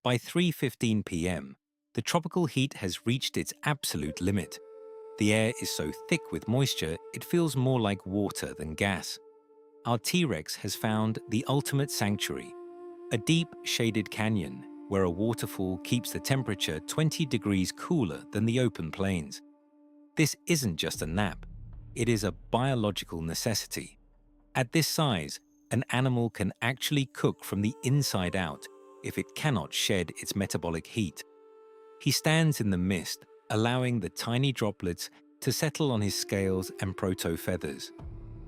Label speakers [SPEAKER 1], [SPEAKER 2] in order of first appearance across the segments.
[SPEAKER 1] By 3:15 p.m., the tropical heat has reached its absolute limit. The air is so thick with moisture, it feels more like water than gas. Our T-Rex has found the ultimate sanctuary, a deep, shaded canyon where a waterfall keeps the temperature 20 degrees cooler than the open plains. This isn't just a nap, it is a biological necessity. At this size, an animal can actually cook from the inside out if it cannot shed its metabolic heat. He stands in the mist, allowing the tiny droplets to settle on his scales and proto-feathers,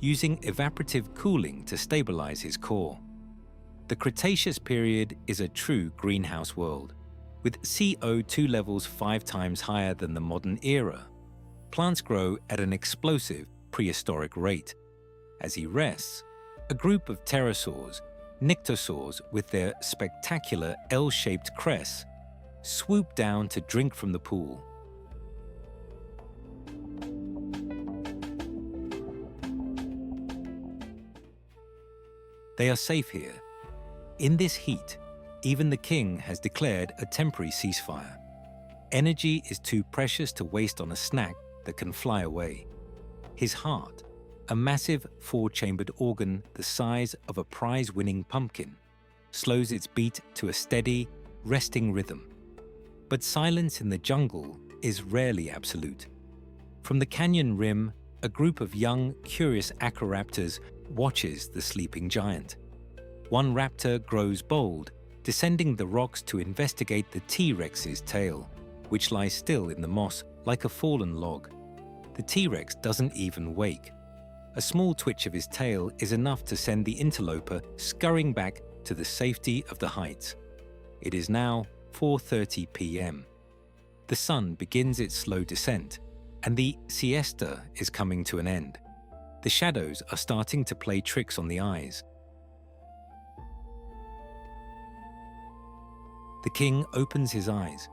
[SPEAKER 1] using evaporative cooling to stabilize his core. The Cretaceous period is a true greenhouse world, with CO2 levels 5 times higher than the modern era. Plants grow at an explosive prehistoric rate. As he rests, a group of pterosaurs, nyctosaurs with their spectacular L-shaped crests, swoop down to drink from the pool. They are safe here. In this heat, even the king has declared a temporary ceasefire. Energy is too precious to waste on a snack that can fly away. His heart, a massive 4-chambered organ the size of a prize-winning pumpkin, slows its beat to a steady, resting rhythm. But silence in the jungle is rarely absolute. From the canyon rim, a group of young, curious Acroraptors watches the sleeping giant. One raptor grows bold, descending the rocks to investigate the T-Rex's tail, which lies still in the moss like a fallen log. The T-Rex doesn't even wake. A small twitch of his tail is enough to send the interloper scurrying back to the safety of the heights. It is now 4:30 p.m. The sun begins its slow descent, and the siesta is coming to an end. The shadows are starting to play tricks on the eyes. The king opens his eyes.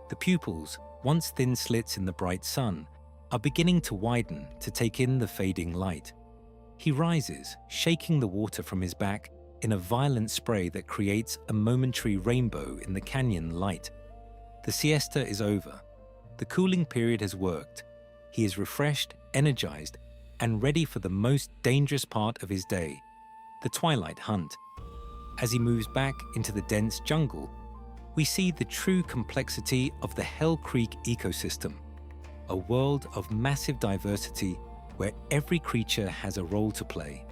[SPEAKER 1] The pupils, once thin slits in the bright sun, are beginning to widen to take in the fading light. He rises, shaking the water from his back in a violent spray that creates a momentary rainbow in the canyon light. The siesta is over. The cooling period has worked. He is refreshed, energized, and ready for the most dangerous part of his day, the twilight hunt. As he moves back into the dense jungle, we see the true complexity of the Hell Creek ecosystem, a world of massive diversity where every creature has a role to play.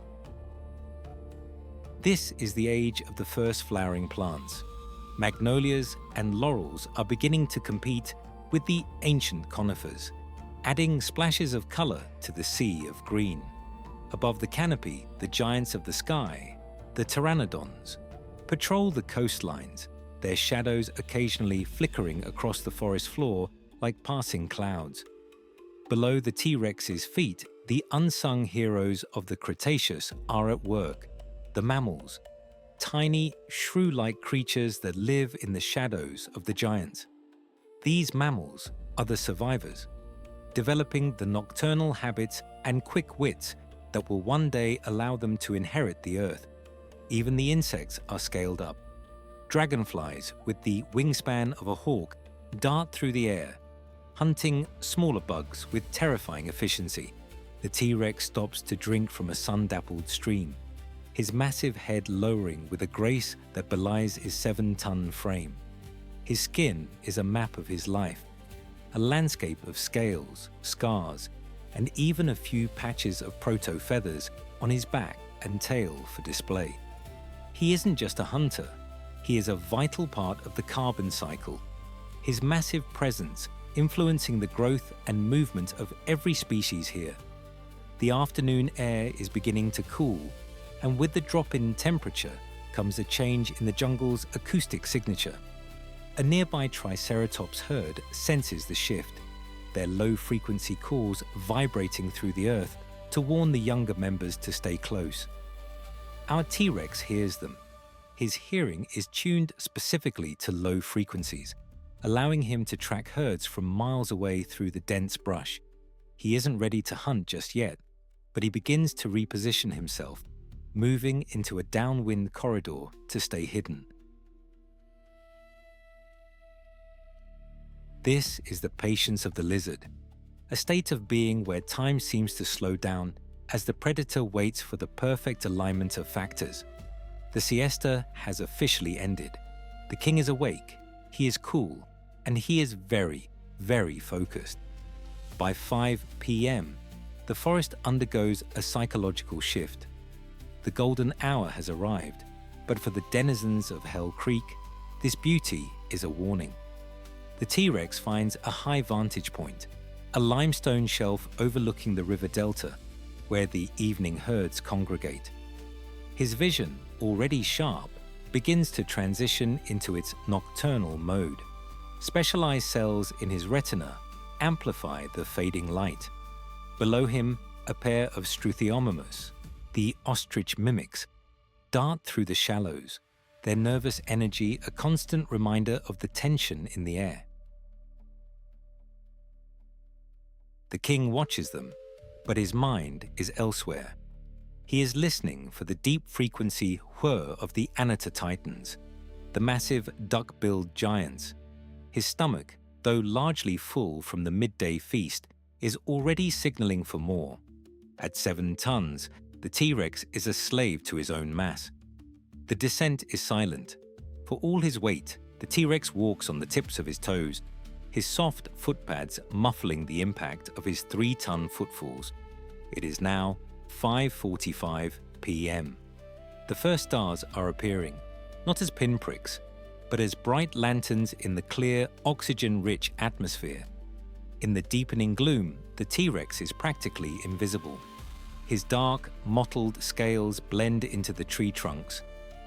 [SPEAKER 1] This is the age of the first flowering plants. Magnolias and laurels are beginning to compete with the ancient conifers, adding splashes of color to the sea of green. Above the canopy, the giants of the sky, the pteranodons, patrol the coastlines, their shadows occasionally flickering across the forest floor like passing clouds. Below the T-Rex's feet, the unsung heroes of the Cretaceous are at work, the mammals, tiny, shrew-like creatures that live in the shadows of the giants. These mammals are the survivors, developing the nocturnal habits and quick wits that will one day allow them to inherit the earth. Even the insects are scaled up. Dragonflies, with the wingspan of a hawk, dart through the air, hunting smaller bugs with terrifying efficiency. The T-Rex stops to drink from a sun-dappled stream, his massive head lowering with a grace that belies his 7-ton frame. His skin is a map of his life, a landscape of scales, scars, and even a few patches of proto-feathers on his back and tail for display. He isn't just a hunter, he is a vital part of the carbon cycle, his massive presence influencing the growth and movement of every species here. The afternoon air is beginning to cool, and with the drop in temperature comes a change in the jungle's acoustic signature. A nearby Triceratops herd senses the shift, their low-frequency calls vibrating through the earth to warn the younger members to stay close. Our T-Rex hears them. His hearing is tuned specifically to low frequencies, allowing him to track herds from miles away through the dense brush. He isn't ready to hunt just yet, but he begins to reposition himself, moving into a downwind corridor to stay hidden. This is the patience of the lizard, a state of being where time seems to slow down as the predator waits for the perfect alignment of factors. The siesta has officially ended. The king is awake, he is cool, and he is very, very focused. By 5 p.m., the forest undergoes a psychological shift. The golden hour has arrived, but for the denizens of Hell Creek, this beauty is a warning. The T-Rex finds a high vantage point, a limestone shelf overlooking the river delta, where the evening herds congregate. His vision, already sharp, begins to transition into its nocturnal mode. Specialized cells in his retina amplify the fading light. Below him, a pair of Struthiomimus, the ostrich mimics, dart through the shallows, their nervous energy a constant reminder of the tension in the air. The king watches them, but his mind is elsewhere. He is listening for the deep frequency whir of the Anater titans, the massive duck-billed giants. His stomach, though largely full from the midday feast, is already signaling for more. At 7 tons, the T-Rex is a slave to his own mass. The descent is silent. For all his weight, the T-Rex walks on the tips of his toes, his soft footpads muffling the impact of his 3-ton footfalls. It is now 5:45 p.m. The first stars are appearing, not as pinpricks, but as bright lanterns in the clear, oxygen-rich atmosphere. In the deepening gloom, the T-Rex is practically invisible. His dark, mottled scales blend into the tree trunks,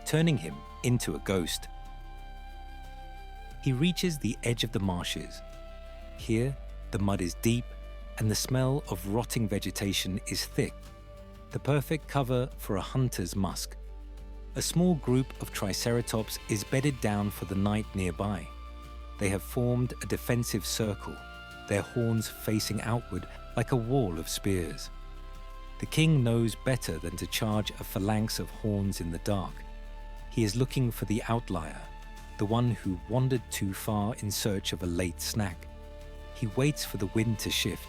[SPEAKER 1] turning him into a ghost. He reaches the edge of the marshes. Here, the mud is deep, and the smell of rotting vegetation is thick, the perfect cover for a hunter's musk. A small group of Triceratops is bedded down for the night nearby. They have formed a defensive circle, their horns facing outward like a wall of spears. The king knows better than to charge a phalanx of horns in the dark. He is looking for the outlier, the one who wandered too far in search of a late snack. He waits for the wind to shift.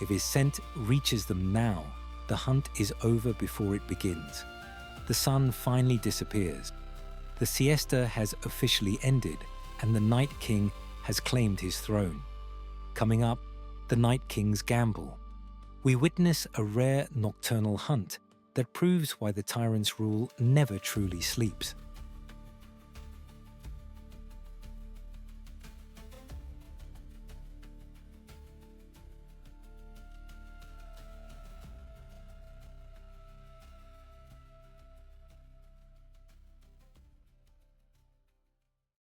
[SPEAKER 1] If his scent reaches them now, the hunt is over before it begins. The sun finally disappears. The siesta has officially ended, and the Night King has claimed his throne. Coming up, the Night King's gamble. We witness a rare nocturnal hunt that proves why the tyrant's rule never truly sleeps.